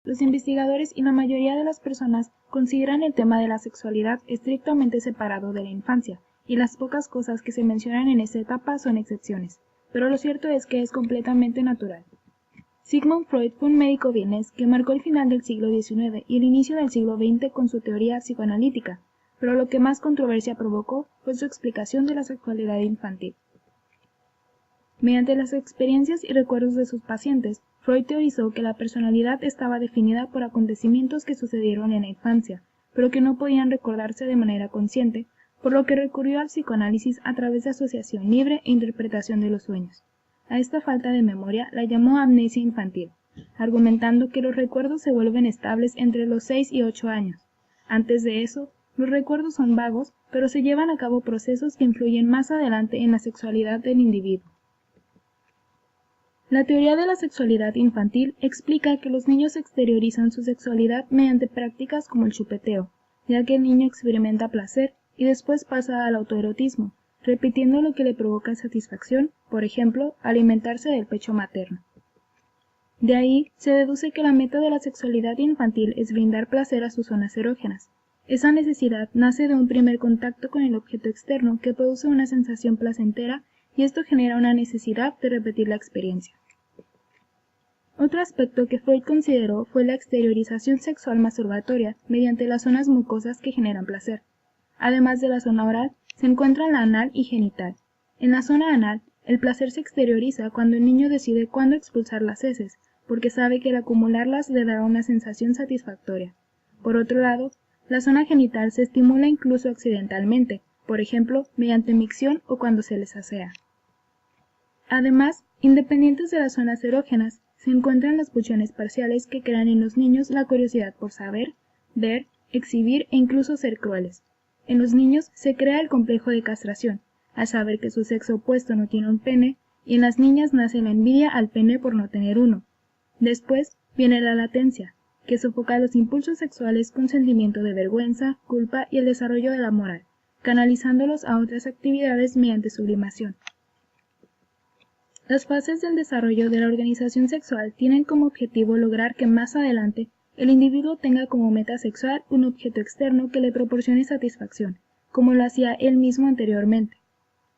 Los investigadores y la mayoría de las personas consideran el tema de la sexualidad estrictamente separado de la infancia, y las pocas cosas que se mencionan en esta etapa son excepciones, pero lo cierto es que es completamente natural. Sigmund Freud fue un médico vienés que marcó el final del siglo XIX y el inicio del siglo XX con su teoría psicoanalítica, pero lo que más controversia provocó fue su explicación de la sexualidad infantil. Mediante las experiencias y recuerdos de sus pacientes, Freud teorizó que la personalidad estaba definida por acontecimientos que sucedieron en la infancia, pero que no podían recordarse de manera consciente, por lo que recurrió al psicoanálisis a través de asociación libre e interpretación de los sueños. A esta falta de memoria la llamó amnesia infantil, argumentando que los recuerdos se vuelven estables entre los 6 y 8 años. Antes de eso, los recuerdos son vagos, pero se llevan a cabo procesos que influyen más adelante en la sexualidad del individuo. La teoría de la sexualidad infantil explica que los niños exteriorizan su sexualidad mediante prácticas como el chupeteo, ya que el niño experimenta placer y después pasa al autoerotismo, repitiendo lo que le provoca satisfacción, por ejemplo, alimentarse del pecho materno. De ahí se deduce que la meta de la sexualidad infantil es brindar placer a sus zonas erógenas. Esa necesidad nace de un primer contacto con el objeto externo que produce una sensación placentera y esto genera una necesidad de repetir la experiencia. Otro aspecto que Freud consideró fue la exteriorización sexual masturbatoria mediante las zonas mucosas que generan placer. Además de la zona oral, se encuentra la anal y genital. En la zona anal, el placer se exterioriza cuando el niño decide cuándo expulsar las heces, porque sabe que el acumularlas le dará una sensación satisfactoria. Por otro lado, la zona genital se estimula incluso accidentalmente, por ejemplo, mediante micción o cuando se les asea. Además, independientes de las zonas erógenas, se encuentran las pulsiones parciales que crean en los niños la curiosidad por saber, ver, exhibir e incluso ser crueles. En los niños se crea el complejo de castración, al saber que su sexo opuesto no tiene un pene, y en las niñas nace la envidia al pene por no tener uno. Después viene la latencia, que sofoca los impulsos sexuales con sentimiento de vergüenza, culpa y el desarrollo de la moral, canalizándolos a otras actividades mediante sublimación. Las fases del desarrollo de la organización sexual tienen como objetivo lograr que más adelante el individuo tenga como meta sexual un objeto externo que le proporcione satisfacción, como lo hacía él mismo anteriormente.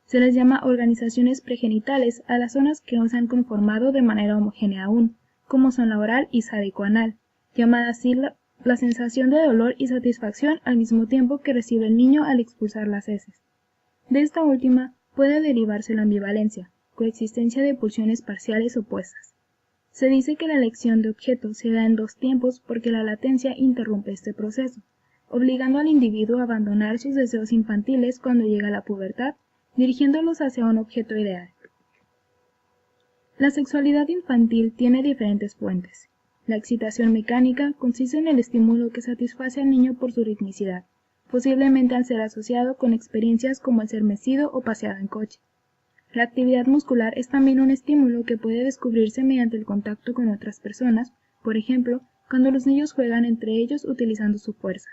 Se les llama organizaciones pregenitales a las zonas que no se han conformado de manera homogénea aún, como son la oral y sádico-anal, llamada así la sensación de dolor y satisfacción al mismo tiempo que recibe el niño al expulsar las heces. De esta última puede derivarse la ambivalencia, coexistencia de pulsiones parciales opuestas. Se dice que la elección de objeto se da en dos tiempos porque la latencia interrumpe este proceso, obligando al individuo a abandonar sus deseos infantiles cuando llega la pubertad, dirigiéndolos hacia un objeto ideal. La sexualidad infantil tiene diferentes fuentes. La excitación mecánica consiste en el estímulo que satisface al niño por su ritmicidad, posiblemente al ser asociado con experiencias como el ser mecido o paseado en coche. La actividad muscular es también un estímulo que puede descubrirse mediante el contacto con otras personas, por ejemplo, cuando los niños juegan entre ellos utilizando su fuerza.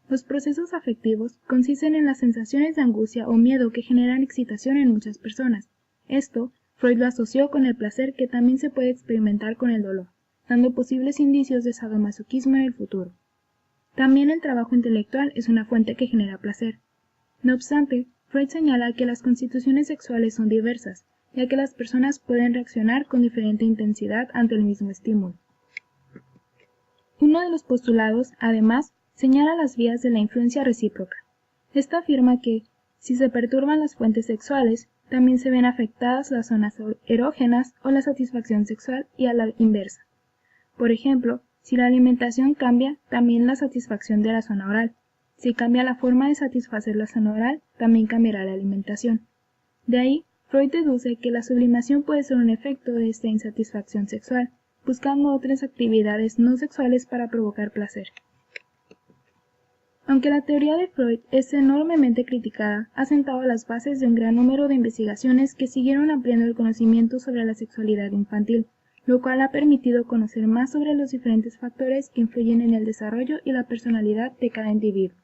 Los procesos afectivos consisten en las sensaciones de angustia o miedo que generan excitación en muchas personas. Esto, Freud lo asoció con el placer que también se puede experimentar con el dolor, dando posibles indicios de sadomasoquismo en el futuro. También el trabajo intelectual es una fuente que genera placer. No obstante, Freud señala que las constituciones sexuales son diversas, ya que las personas pueden reaccionar con diferente intensidad ante el mismo estímulo. Uno de los postulados, además, señala las vías de la influencia recíproca. Esta afirma que, si se perturban las fuentes sexuales, también se ven afectadas las zonas erógenas o la satisfacción sexual y a la inversa. Por ejemplo, si la alimentación cambia, también la satisfacción de la zona oral. Si cambia la forma de satisfacer la zona oral, también cambiará la alimentación. De ahí, Freud deduce que la sublimación puede ser un efecto de esta insatisfacción sexual, buscando otras actividades no sexuales para provocar placer. Aunque la teoría de Freud es enormemente criticada, ha sentado las bases de un gran número de investigaciones que siguieron ampliando el conocimiento sobre la sexualidad infantil, lo cual ha permitido conocer más sobre los diferentes factores que influyen en el desarrollo y la personalidad de cada individuo.